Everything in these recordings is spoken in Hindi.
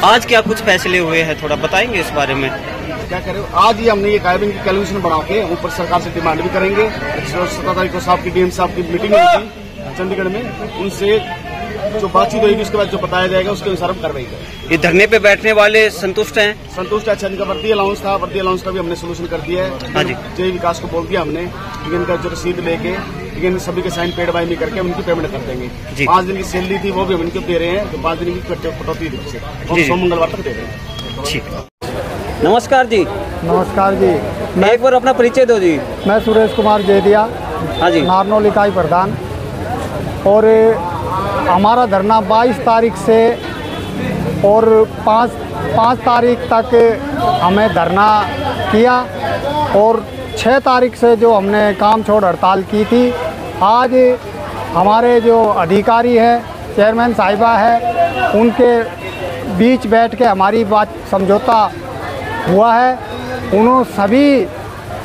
आज क्या कुछ फैसले हुए हैं, थोड़ा बताएंगे इस बारे में? क्या करें, आज ही हमने ये कैबिनेट की कैलकुलेशन बना के ऊपर सरकार से डिमांड भी करेंगे। 17 तारीख को साहब की डीएम साहब की मीटिंग हुई थी चंडीगढ़ में, उनसे जो बातचीत होगी उसके बाद जो बताया जाएगा उसके अनुसार हम कार्रवाई करेंगे। ये धरने पे बैठने वाले संतुष्ट हैं? संतुष्ट है। अच्छा, इनका वर्दी अलाउंस था, वर्दी अलाउंस का भी हमने सोल्यूशन कर दिया है। हाँ जी, जय विकास को बोल दिया हमने, इनका जो रसीद लेके लेकिन सभी के साइन पेड बाई में करके उनकी पेमेंट कर देंगे। 5 दिन की सैलरी थी वो भी हम इनको दे रहे हैं, तो 5 दिन की कटौती से हम सोम मंगलवार तक दे रहे हैं। ठीक। नमस्कार जी। नमस्कार जी। मैं एक बार अपना परिचय दो जी। मैं सुरेश कुमार जेदिया, हाँ जी, नारनौल इकाई प्रधान। और हमारा धरना 22 तारीख से और 5 तारीख तक हमें धरना किया और 6 तारीख से जो हमने काम छोड़ हड़ताल की थी। आज हमारे जो अधिकारी है, चेयरमैन साहिबा है, उनके बीच बैठ के हमारी बात समझौता हुआ है। उन्होंने सभी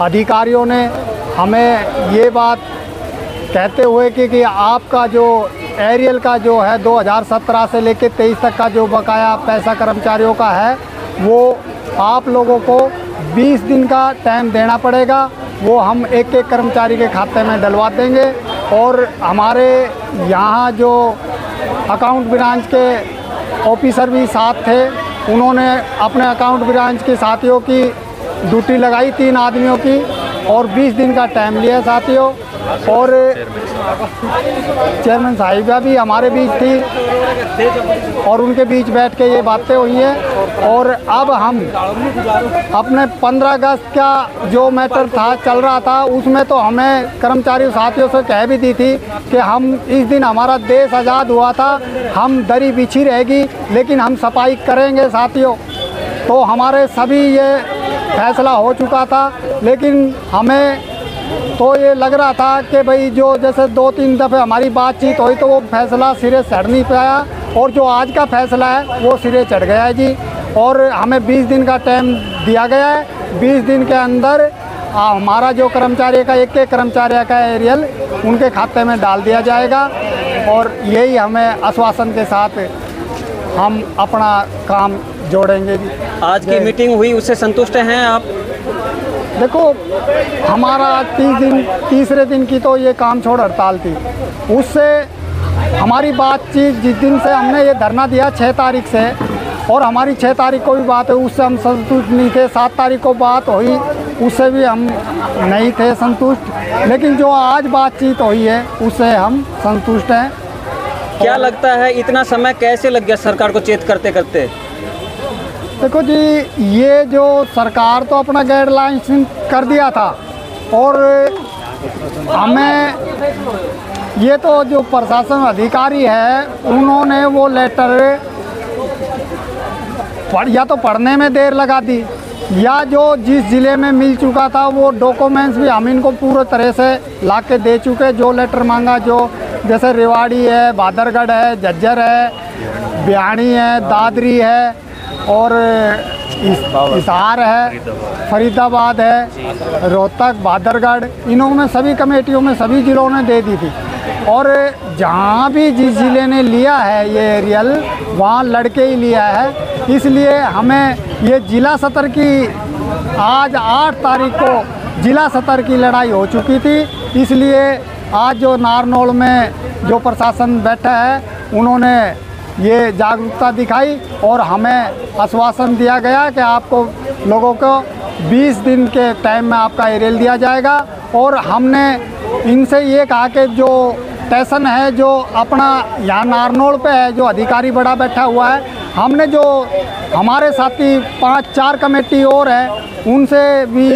अधिकारियों ने हमें ये बात कहते हुए कि आपका जो एरियल का जो है 2017 से लेकर 23 तक का जो बकाया पैसा कर्मचारियों का है, वो आप लोगों को 20 दिन का टाइम देना पड़ेगा। वो हम एक एक कर्मचारी के खाते में डलवा देंगे। और हमारे यहाँ जो अकाउंट ब्रांच के ऑफिसर भी साथ थे, उन्होंने अपने अकाउंट ब्रांच के साथियों की ड्यूटी लगाई 3 आदमियों की और 20 दिन का टाइम लिया साथियों। और चेयरमैन साहिबा भी हमारे बीच थी और उनके बीच बैठ के ये बातें हुई हैं। और अब हम अपने 15 अगस्त का जो मैटर था चल रहा था, उसमें तो हमें कर्मचारी साथियों से कह भी दी थी कि हम इस दिन हमारा देश आज़ाद हुआ था, हम दरी बिछी रहेगी लेकिन हम सफाई करेंगे साथियों। तो हमारे सभी ये फैसला हो चुका था, लेकिन हमें तो ये लग रहा था कि भाई जो जैसे 2-3 दफ़े हमारी बातचीत हुई तो वो फैसला सिरे चढ़ नहीं पाया, और जो आज का फैसला है वो सिरे चढ़ गया है जी। और हमें 20 दिन का टाइम दिया गया है। 20 दिन के अंदर हमारा जो कर्मचारी का एक कर्मचारी का एरियल उनके खाते में डाल दिया जाएगा। और यही हमें आश्वासन के साथ हम अपना काम जोड़ेंगे जी। आज की मीटिंग हुई, उससे संतुष्ट हैं आप? देखो, हमारा तीसरे दिन की तो ये काम छोड़ हड़ताल थी, उससे हमारी बातचीत जिस दिन से हमने ये धरना दिया 6 तारीख से, और हमारी 6 तारीख को भी बात हुई, उससे हम संतुष्ट नहीं थे। 7 तारीख को बात हुई, उससे भी हम नहीं थे संतुष्ट। लेकिन जो आज बातचीत हुई है उससे हम संतुष्ट हैं। क्या लगता है इतना समय कैसे लग गया सरकार को चेत करते करते? देखो जी, ये जो सरकार तो अपना गाइडलाइंस कर दिया था, और हमें ये तो जो प्रशासन अधिकारी है उन्होंने वो लेटर या तो पढ़ने में देर लगा दी, या जो जिस ज़िले में मिल चुका था वो डॉक्यूमेंट्स भी हम इनको पूरे तरह से ला के दे चुके। जो लेटर मांगा, जो जैसे रेवाड़ी है, बादरगढ़ है, झज्जर है, बिहानी है, दादरी है और हिसार है, फरीदाबाद है, रोहतक, बादरगढ़, इन्होंने सभी कमेटियों में सभी ज़िलों ने दे दी थी। और जहाँ भी जिस ज़िले ने लिया है ये एरियल, वहाँ लड़के ही लिया है। इसलिए हमें ये ज़िला स्तर की आज 8 तारीख को ज़िला स्तर की लड़ाई हो चुकी थी। इसलिए आज जो नारनौल में जो प्रशासन बैठा है उन्होंने ये जागरूकता दिखाई और हमें आश्वासन दिया गया कि आपको लोगों को 20 दिन के टाइम में आपका एरियल दिया जाएगा। और हमने इनसे ये कहा कि जो स्टेशन है जो अपना यहाँ नारनौल पे है, जो अधिकारी बड़ा बैठा हुआ है, हमने जो हमारे साथी 5-4 कमेटी और है उनसे भी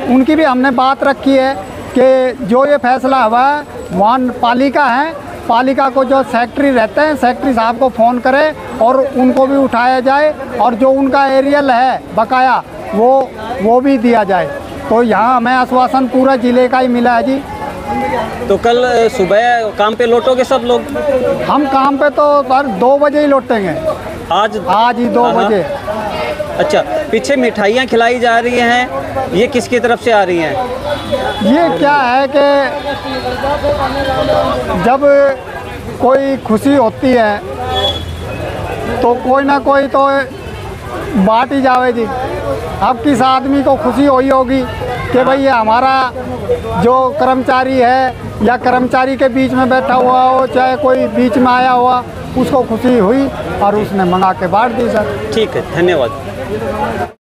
उनकी भी हमने बात रखी है कि जो ये फैसला हुआ है वहाँ पालिका है, पालिका को जो सेक्रेटरी रहते हैं सेक्रेटरी साहब को फ़ोन करें और उनको भी उठाया जाए, और जो उनका एरियल है बकाया वो भी दिया जाए। तो यहाँ हमें आश्वासन पूरा ज़िले का ही मिला है जी। तो कल सुबह काम पे लौटोगे सब लोग? हम काम पे तो सर 2 बजे ही लौटेंगे। आज ही 2 बजे। अच्छा, पीछे मिठाइयाँ खिलाई जा रही हैं, ये किसकी तरफ से आ रही हैं? ये क्या है कि जब कोई खुशी होती है तो कोई ना कोई तो बांट ही जावे जी। अब किस आदमी को खुशी हुई होगी कि भाई ये हमारा जो कर्मचारी है या कर्मचारी के बीच में बैठा हुआ हो, चाहे कोई बीच में आया हुआ, उसको खुशी हुई और उसने मंगा के बांट दी सर। ठीक है, धन्यवाद।